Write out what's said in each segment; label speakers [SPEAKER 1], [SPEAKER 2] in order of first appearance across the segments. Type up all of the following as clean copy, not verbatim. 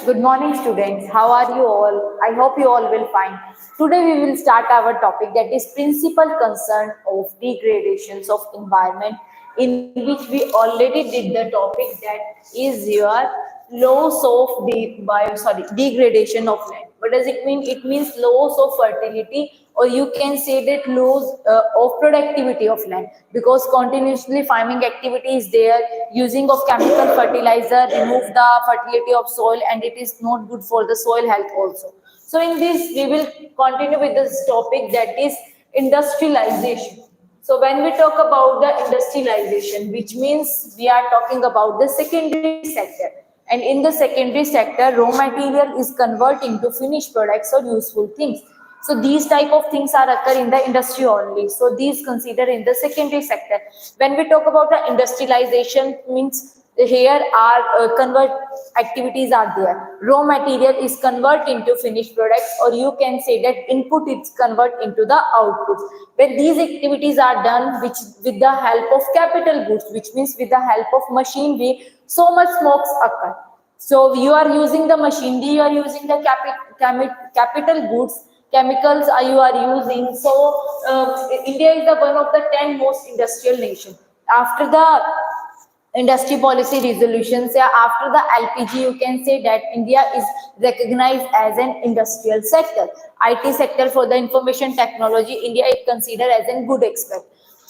[SPEAKER 1] Good morning, students. How are you all? I hope you all will fine. Today we will start our topic, that is principal concern of degradations of environment, in which we already did the topic that is your loss of degradation of land. What does it mean? It means loss of fertility, or you can say that loss of productivity of land, because continuously farming activity is there, using of chemical fertilizer remove the fertility of soil, and it is not good for the soil health also. So in this we will continue with this topic, that is industrialization. So when we talk about the industrialization, which means we are talking about the secondary sector, and in the secondary sector raw material is converting to finished products or useful things. So these type of things are occur in the industry only. So these consider in the secondary sector. When we talk about the industrialization, means here are convert activities are there. Raw material is convert into finished products, or you can say that input is convert into the output. When these activities are done, which with the help of capital goods, which means with the help of machinery, so much smokes occur. So you are using the machinery, you are using the capital goods, chemicals you are using. So India is the one of the 10 most industrial nation. After the industry policy resolutions, yeah, after the LPG, you can say that India is recognized as an industrial sector. IT sector, for the information technology, India is considered as a good expert.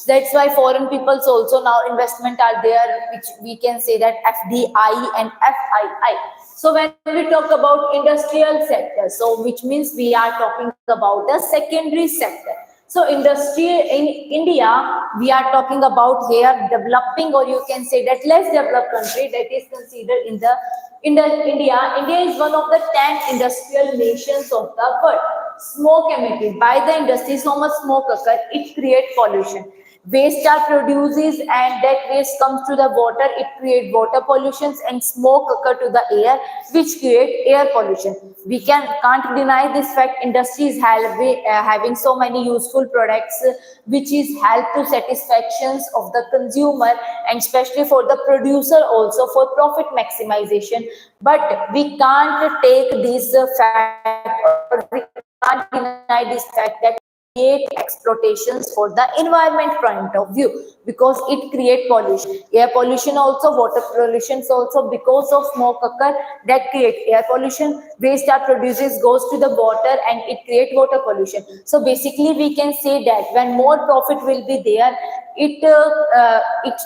[SPEAKER 1] That's why foreign peoples also now investment are there, which we can say that FDI and FII. So when we talk about industrial sector, so which means we are talking about the secondary sector. So industry in India, we are talking about here developing, or you can say that less developed country, that is considered in the India. India is one of the 10 industrial nations of the world. Smoke emitted by the industry, so much smoke occur, it creates pollution. Waste are produces, and that waste comes to the water, it creates water pollutions, and smoke occur to the air, which create air pollution. We can't deny this fact. Industry is having so many useful products, which is help to satisfactions of the consumer, and especially for the producer also for profit maximization. But we can't take this fact, or we can't deny this fact that create exploitations for the environment point of view, because it create pollution, air pollution also, water pollution also, because of smoke occur, that create air pollution. Waste are produces goes to the water, and it create water pollution. So basically we can say that when more profit will be there, it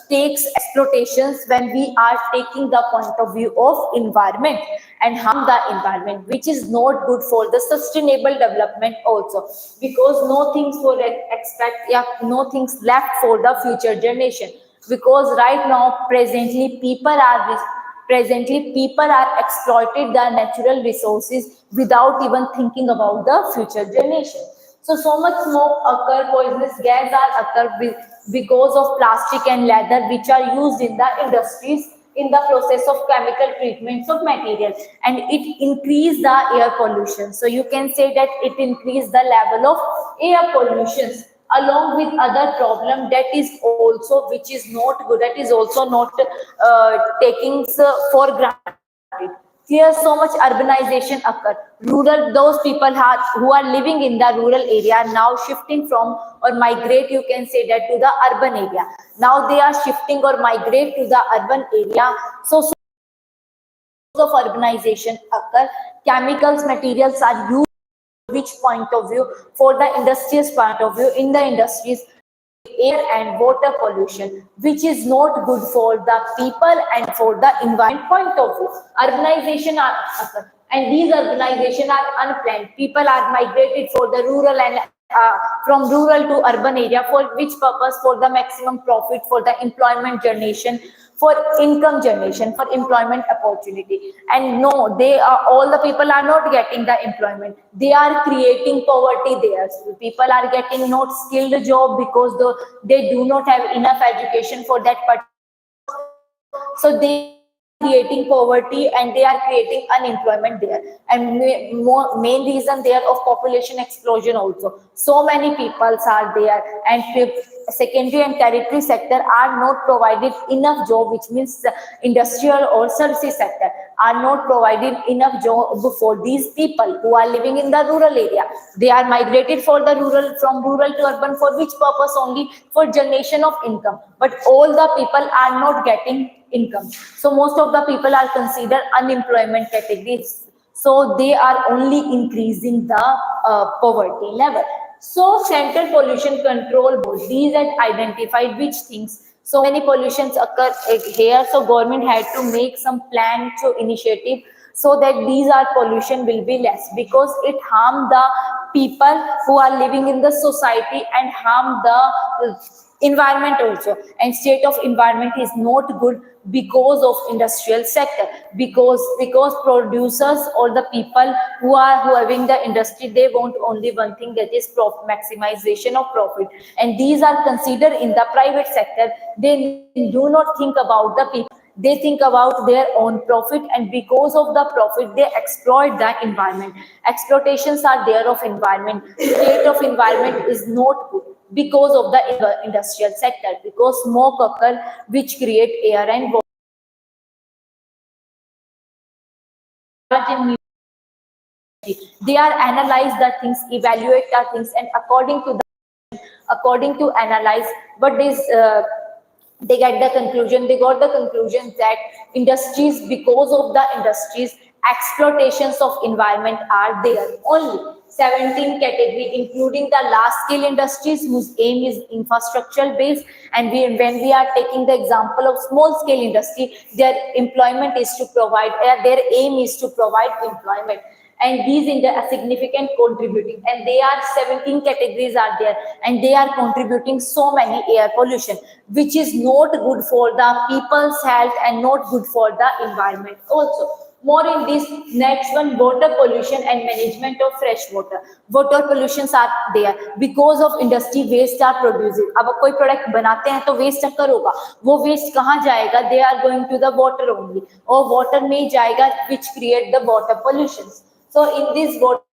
[SPEAKER 1] takes exploitations when we are taking the point of view of environment, and harm the environment, which is not good for the sustainable development also, because no things for expect, yeah, no things left for the future generation. Because right now presently people are exploited the natural resources without even thinking about the future generation. So much smoke occur, poisonous gas are occur because of plastic and leather, which are used in the industries in the process of chemical treatments of material, and it increase the air pollution. So you can say that it increase the level of air pollutions, along with other problem, that is also, which is not good, that is also not taking for granted. Here so much urbanization occur. Rural, those people who are living in the rural area now shifting from or migrate, you can say that, to the urban area. Now they are shifting or migrate to the urban area. So of urbanization occur. Chemicals, materials are used, which point of view, for the industries point of view, in the industries, air and water pollution, which is not good for the people and for the environment point of view. Urbanization are occur, and these urbanization are unplanned. People are migrated for the rural and from rural to urban area, for which purpose? For the maximum profit, for the employment generation, for income generation, for employment opportunity. And no, they are, all the people are not getting the employment, they are creating poverty there. So people are getting not skilled job, because they do not have enough education for that particular. So they creating poverty, and they are creating unemployment there, and main reason there of population explosion also. So many peoples are there, and secondary and tertiary sector are not provided enough job, which means industrial or services sector. are not providing enough job for these people who are living in the rural area. They are migrated for the rural, from rural to urban, for which purpose? Only for generation of income. But all the people are not getting income. So most of the people are considered unemployment categories. So they are only increasing the poverty level. So Central Pollution Control Board, these had identified which things. So many pollutions occur here. So government had to make some plan to initiative so that these are pollution will be less, because it harm the people who are living in the society and harm the environment also. And state of environment is not good because of industrial sector, because producers or the people who are having the industry, they want only one thing, that is maximization of profit, and these are considered in the private sector. They do not think about the people, they think about their own profit, and because of the profit they exploit the environment. Exploitations are there of environment. State of environment is not good because of the industrial sector, because smoke occur which create air and water. They are analyze the things, evaluate the things, and according to analyze what is they get the conclusion, they got the conclusion that industries, because of the industries, exploitations of environment are there. Only 17 category, including the large scale industries whose aim is infrastructural based. And when we are taking the example of small scale industry, their employment is to provide, their aim is to provide employment, and these in the significant contributing, and they are 17 categories are there, and they are contributing so many air pollution, which is not good for the people's health and not good for the environment also. More in this next one, water pollution and management of fresh water. Water pollutions are there because of industry, waste are producing. अब कोई product बनाते हैं तो waste अकर होगा, वो waste कहाँ जाएगा? They are going to the water only, और water में जाएगा, which create the water pollutions. So in this, water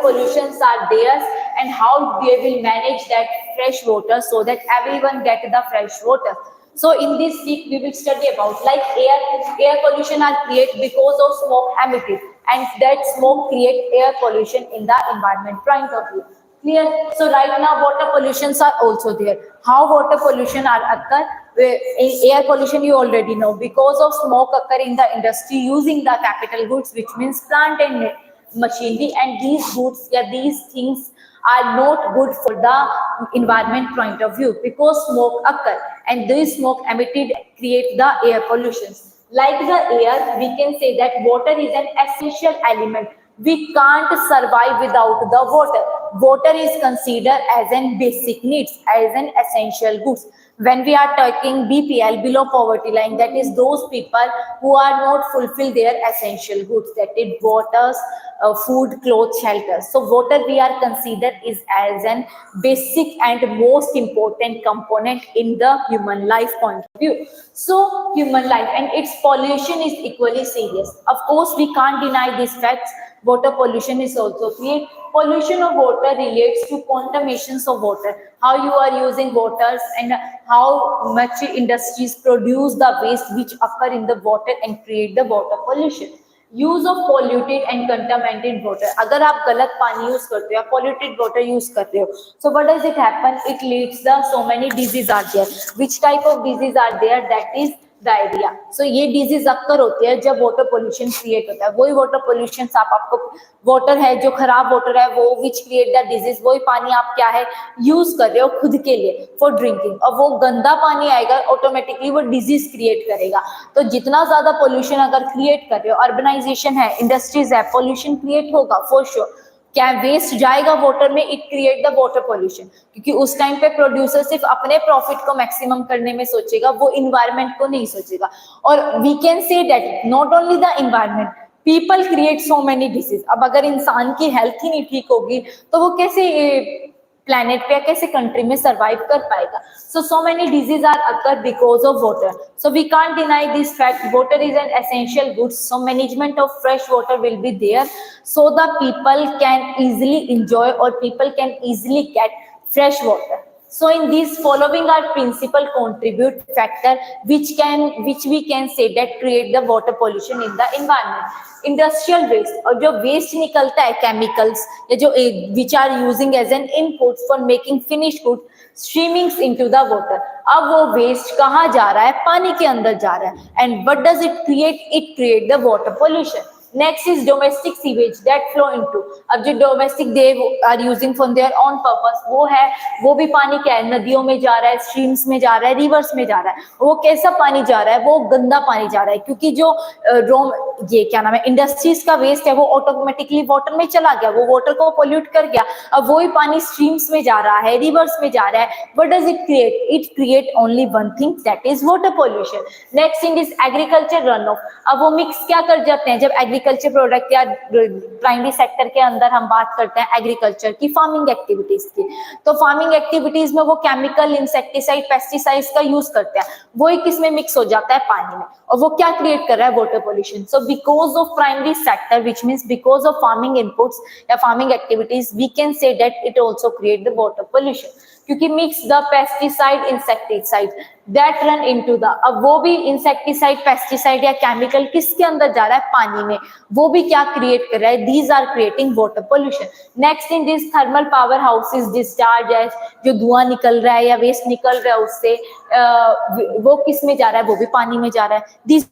[SPEAKER 1] pollutions are there, and how they will manage that fresh water so that everyone get the fresh water. So in this week we will study about like air pollution are created because of smoke emitted, and that smoke create air pollution in the environment point of view. Clear? So right now water pollutions are also there. How water pollution are occur? In air pollution you already know, because of smoke occur in the industry using the capital goods, which means plant and machinery, and these goods, yeah, these things are not good for the environment point of view, because smoke occur, and this smoke emitted create the air pollutions. Like the air, we can say that water is an essential element. We can't survive without the water. Water is considered as an basic needs, as an essential goods. When we are talking BPL, below poverty line, that is those people who are not fulfill their essential goods, that is waters, food, clothes, shelter. So water we are considered is as an basic and most important component in the human life point of view. So human life and its pollution is equally serious. Of course, we can't deny these facts. Water pollution is also created. Pollution of water relates to contaminations of water, how you are using waters and how much industries produce the waste which occur in the water and create the water pollution. Use of polluted and contaminated water, अगर आप गलत पानी use करते हो या polluted water यूज करते हो, so what does it happen? It leads the so many disease are there. Which type of disease are there? That is diarrhoea. So ये डिजीज अक्कर होती है जब वाटर पोल्यूशन क्रिएट होता है. वही वाटर पोल्यूशन आपको वाटर है जो खराब वाटर है वो विच क्रिएट द डिजीज, वही पानी आप क्या है यूज कर रहे हो खुद के लिए फॉर ड्रिंकिंग, और वो गंदा पानी आएगा ऑटोमेटिकली वो डिजीज क्रिएट करेगा. तो जितना ज्यादा पोल्यूशन अगर क्रिएट कर रहे हो, अर्बनाइजेशन है, इंडस्ट्रीज है, पोल्यूशन क्रिएट होगा फॉर श्योर. क्या वेस्ट जाएगा वाटर में, it create the water pollution, क्योंकि उस टाइम पे प्रोड्यूसर सिर्फ अपने प्रॉफिट को मैक्सिमम करने में सोचेगा, वो इन्वायरमेंट को नहीं सोचेगा. और we can say that not only the environment, people create so many disease. अब अगर इंसान की हेल्थ ही नहीं ठीक होगी तो वो कैसे प्लैनेट पे कैसे कंट्री में सर्वाइव कर पाएगा. So many diseases are occur because of water. So we can't deny this fact. Water is an essential good. So management of fresh water will be there, so the people can easily enjoy or people can easily get fresh water. So in these following are principal contribute factor which we can say that create the water pollution in the environment. Industrial waste, और जो waste निकलता है chemicals या जो which are using as an input for making finished good streamings into the water. अब वो waste कहाँ जा रहा है? पानी के अंदर जा रहा है. And what does it create? It create the water pollution. Next is domestic sewage that flow into. अब जो domestic they are using for their own purpose वो है, वो भी पानी क्या है, नदियों में जा रहा है, streams में जा रहा है, rivers में जा रहा है. वो कैसा पानी जा रहा है? वो गंदा पानी जा रहा है, क्योंकि जो ये क्या नाम है, इंडस्ट्रीज का वेस्ट है वो ऑटोमेटिकली वाटर में चला गया, वो वाटर को पोल्यूट कर गया. अब वही पानी स्ट्रीम्स में जा रहा है, रिवर्स में जा रहा है. What does it create? It create only one thing, that is water pollution. Next thing is agriculture run of. अब वो मिक्स क्या कर जाते हैं, जब एग्रीकल्चर प्रोडक्ट या प्राइमरी सेक्टर के अंदर हम बात करते हैं एग्रीकल्चर की, फार्मिंग एक्टिविटीज की, तो फार्मिंग एक्टिविटीज में वो केमिकल, इंसेक्टिसाइड, पेस्टिसाइड्स का यूज करते हैं, वही किसमें मिक्स हो जाता है? पानी में. और वो क्या क्रिएट कर रहा है? Water pollution. So because of primary sector, which means because of farming inputs या farming activities, we can say that it also create the water pollution, क्योंकि mix the pesticide, insecticide that run into the. अब वो भी insecticide, pesticide या chemical किसके अंदर जा रहा है? पानी में. वो भी क्या क्रिएट कर रहा है? These are creating water pollution. Next in this thermal power houses discharge, जो धुआं निकल रहा है या वेस्ट निकल रहा है उससे, वो किस में जा रहा है? वो भी पानी में जा रहा है. This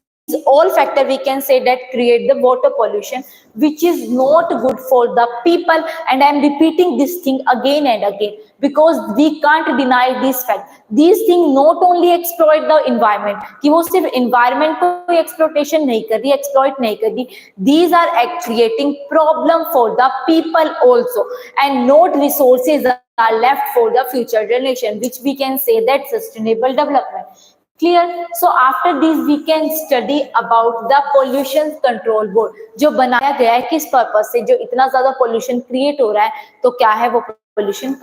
[SPEAKER 1] all factor we can say that create the water pollution, which is not good for the people. And I am repeating this thing again and again because we can't deny this fact. These things not only exploit the environment, कि वो सिर्फ environment को exploitation नहीं कर रही, exploit नहीं कर रही, these are creating problem for the people also, and not resources are left for the future generation, which we can say that sustainable development. Clear? So after this we can study about the pollution control board, जो बनाया गया है किस purpose से, जो इतना ज्यादा pollution create हो रहा है, तो क्या है वो pollution.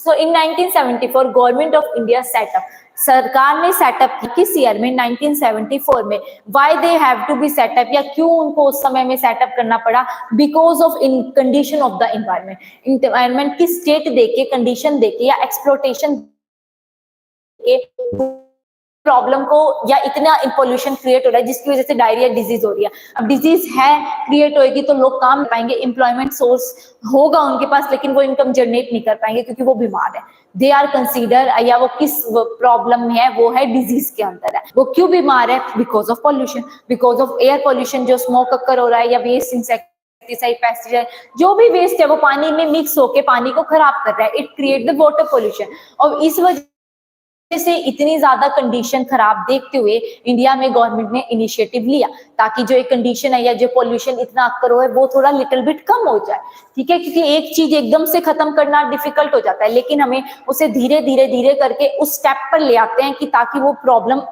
[SPEAKER 1] So in 1974 government of India set up, सरकार ने सेटअप की किस ईयर में? 1974 में. Why they have to be set up, या क्यों उनको उस समय में सेटअप करना पड़ा? Because of in condition of the environment. Environment की स्टेट देके, कंडीशन देके या एक्सप्लोटेशन के प्रॉब्लम को, या इतना पोल्यूशन क्रिएट हो रहा है जिसकी वजह से डायरिया डिजीज हो रही है. अब डिजीज है, क्रिएट होगी तो लोग काम कर पाएंगे, एम्प्लॉयमेंट सोर्स होगा उनके पास, लेकिन वो इनकम जनरेट नहीं कर पाएंगे क्योंकि वो बीमार है. दे आर कंसीडर, या वो किस प्रॉब्लम में है? वो है डिजीज के अंदर है. वो क्यों बीमार है? Because of pollution, because of air pollution, जो स्मोक अक्कर हो रहा है, या वेस्ट, इंसेक्टिसाइड, पेस्टिसाइड, जो भी वेस्ट है वो पानी में मिक्स होके पानी को खराब कर रहा है. It create the water pollution. और इस वजह से इतनी ज्यादा कंडीशन खराब देखते हुए इंडिया में गवर्नमेंट ने इनिशिएटिव लिया, ताकि जो एक कंडीशन है या जो पोल्यूशन इतना अक्कर हो है वो थोड़ा लिटिल बिट कम हो जाए. ठीक है, क्योंकि एक चीज एकदम से खत्म करना डिफिकल्ट हो जाता है, लेकिन हमें उसे धीरे धीरे धीरे करके उस स्टेप पर ले आते हैं कि ताकि वो problem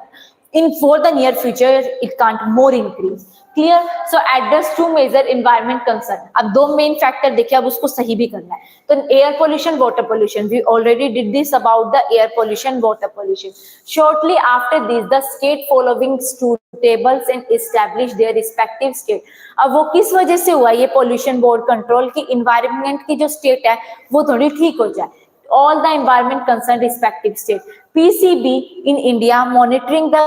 [SPEAKER 1] in for the near future it can't more increase. Clear? So address two major environment concern. अब दो मेन फैक्टर देखिए, अब उसको सही भी करना है. तो air pollution, water pollution, we already did this about the air pollution, water pollution. Shortly after this the state following tables and establish their respective state. अब वो किस वजह से हुआ ये पोल्यूशन बोर्ड कंट्रोल की? इन्वायरमेंट की जो स्टेट है वो थोड़ी ठीक हो जाए. All the environment concerned respective state. PCB in India monitoring the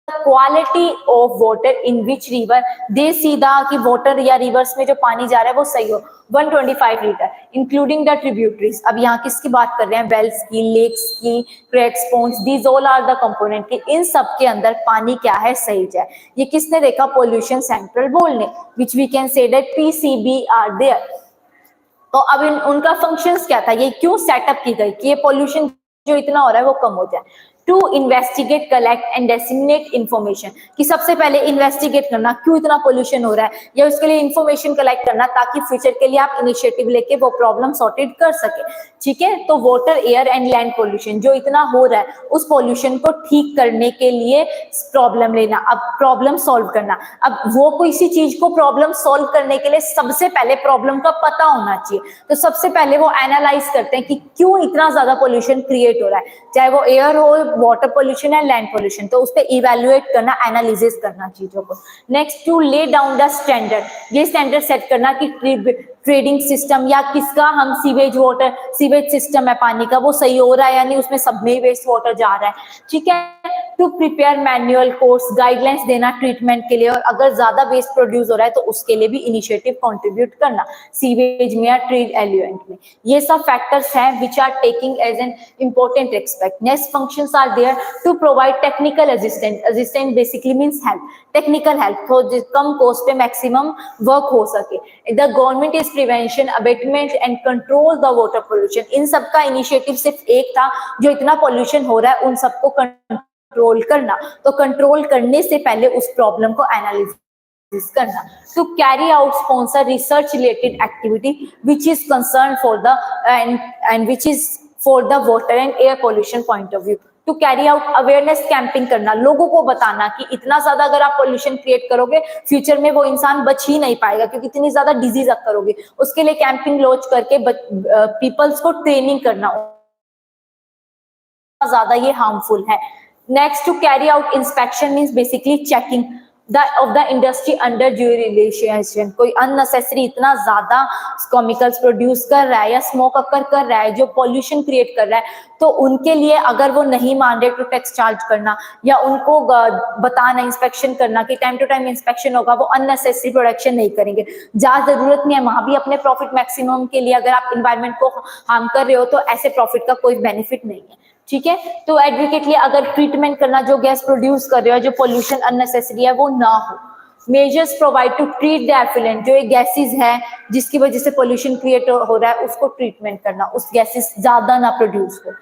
[SPEAKER 1] quality of water in which river, they सीधा कि वाटर या रिवर्स में जो पानी जा रहा है वो सही हो. 125 लीटर इंक्लूडिंग द ट्रिब्यूटरीज. अब यहाँ किसकी बात कर रहे हैं? वेल्स की, लेक्स की, cracks, ponds, these all are the component की. इन सब के अंदर पानी क्या है? सही जाए. ये किसने देखा? पोल्यूशन सेंट्रल बोर्ड ने, which we can say that PCB are there. तो अब उनका फंक्शंस क्या था? ये क्यों सेटअप की गई कि ये पोल्यूशन जो इतना हो रहा है वो कम हो जाए. To investigate, collect and disseminate information, कि सबसे पहले इन्वेस्टिगेट करना क्यों इतना पोल्यूशन हो रहा है, या उसके लिए इन्फॉर्मेशन कलेक्ट करना ताकि फ्यूचर के लिए आप इनिशिएटिव लेके वो प्रॉब्लम सॉर्टेड कर सके. ठीक है, तो water, air and land pollution जो इतना हो रहा है उस पोल्यूशन को ठीक करने के लिए प्रॉब्लम लेना. अब प्रॉब्लम सॉल्व करना. अब वो कोई सी चीज को प्रॉब्लम सॉल्व करने के लिए सबसे पहले प्रॉब्लम का पता होना चाहिए. तो सबसे पहले वो एनालाइज करते हैं कि क्यों इतना ज्यादा पोल्यूशन क्रिएट हो रहा है, चाहे वो एयर हो, वाटर पोल्यूशन है, लैंड पोल्यूशन, तो उस पर इवेल्युएट करना, एनालिसिस करना चीजों को। Next to lay down the standard, ये स्टैंडर्ड सेट करना कि ट्रेडिंग सिस्टम या किसका हम सीवेज वाटर, सीवेज सिस्टम है पानी का, वो सही हो रहा है या नहीं, उसमें सब में वेस्ट वाटर जा रहा है, ठीक है। To prepare manual course, guidelines देना ट्रीटमेंट के लिए, और अगर ज्यादा वेस्ट प्रोड्यूस हो रहा है तो उसके लिए भी इनिशिएटिव कंट्रीब्यूट करना सीवेज में या ट्रीट एल्यूएंट में। ये सब फैक्टर्स हैं which are taking as an important expect. Next functions are there to provide technical assistant, assistant basically means help, technical help, तो कम कॉस्ट पे मैक्सिमम वर्क हो सके। The government is prevention, abatement and control the water pollution, इन सबका initiative सिर्फ एक था, जो इतना पोल्यूशन हो रहा है उन सबको कंट्रोल करना, तो कंट्रोल करने से पहले उस प्रॉब्लम को एनालिसिस करना। To carry out sponsor research related activity which is concern for the end which is for the water and air pollution point of view. To carry out awareness camping करना, लोगों को बताना कि इतना ज्यादा अगर आप पोल्यूशन क्रिएट करोगे फ्यूचर में वो इंसान बच ही नहीं पाएगा, क्योंकि इतनी ज्यादा डिजीज आप करोगे। उसके लिए कैंपिंग लॉन्च करके पीपल्स को ट्रेनिंग करना, ज्यादा ये हार्मफुल है। Next to carry out inspection means basically checking of the industry under deterioration, कोई अननेसेसरी इतना ज्यादा केमिकल्स प्रोड्यूस कर रहा है या स्मोक अकर कर रहा है जो पॉल्यूशन क्रिएट कर रहा है, तो उनके लिए अगर वो नहीं मान रहे तो टैक्स चार्ज करना या उनको बताना, इंस्पेक्शन करना कि टाइम टू टाइम इंस्पेक्शन होगा, वो अननेसेसरी प्रोडक्शन नहीं करेंगे। जहाँ जरूरत नहीं है वहां भी अपने प्रॉफिट मैक्सिमम के लिए अगर आप इन्वायरमेंट को हार्म कर रहे हो तो ऐसे प्रॉफिट का कोई बेनिफिट नहीं है, ठीक है। तो एडवोकेटली अगर ट्रीटमेंट करना, जो गैस प्रोड्यूस कर रहे हो, जो पोल्यूशन अननेसेसरी है वो ना हो। Measures provide to treat the effluent, जो एक गैसेस है जिसकी वजह से पोल्यूशन क्रिएट हो रहा है उसको ट्रीटमेंट करना, उस गैसेस ज्यादा ना प्रोड्यूस हो।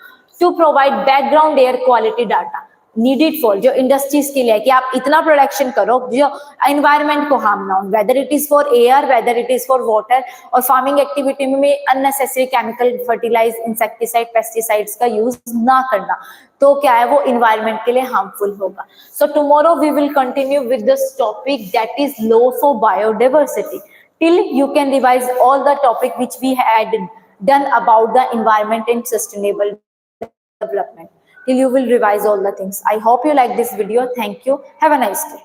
[SPEAKER 1] To provide background air quality data needed for, जो इंडस्ट्रीज के लिए है कि आप इतना प्रोडक्शन करो जो एनवायरमेंट को हार्म ना हो, whether it is for air, whether it is for water. और फार्मिंग एक्टिविटी में unnecessary chemical, fertilize, insecticide, pesticides का यूज ना करना, तो क्या है वो इन्वायरमेंट के लिए हार्मफुल होगा। So tomorrow we will continue with this topic that is loss of biodiversity. Till you can revise all the topic which we had done about the environment and sustainable development. Till you will revise all the things. I hope you like this video. Thank you. Have a nice day.